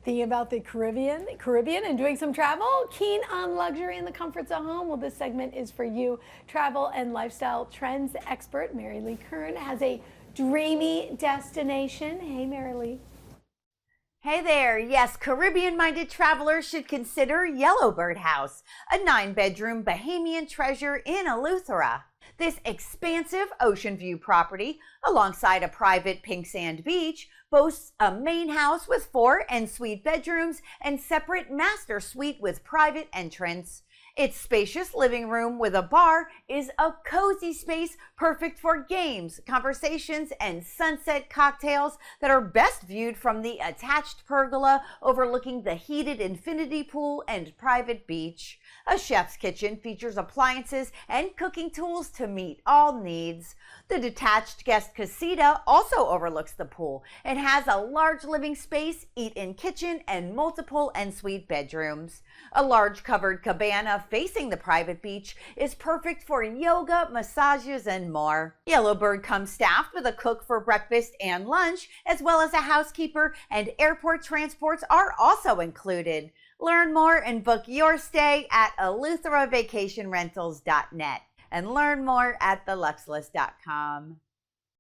Thinking about the Caribbean and doing some travel? Keen on luxury and the comforts of home? Well, this segment is for you. Travel and lifestyle trends expert Mary Lee Kern has a dreamy destination. Hey, Mary Lee. Hey there. Yes, Caribbean-minded travelers should consider Yellowbird House, a 9-bedroom Bahamian treasure in Eleuthera. This expansive ocean view property, alongside a private pink sand beach, boasts a main house with 4 en-suite bedrooms and separate master suite with private entrance. Its spacious living room with a bar is a cozy space perfect for games, conversations, and sunset cocktails that are best viewed from the attached pergola overlooking the heated infinity pool and private beach. A chef's kitchen features appliances and cooking tools to meet all needs. The detached guest casita also overlooks the pool and has a large living space, eat-in kitchen, and multiple en-suite bedrooms. A large covered cabana facing the private beach is perfect for yoga, massages, and more. Yellowbird comes staffed with a cook for breakfast and lunch, as well as a housekeeper, and airport transports are also included. Learn more and book your stay at EleutheraVacationRentals.net and learn more at theluxelist.com.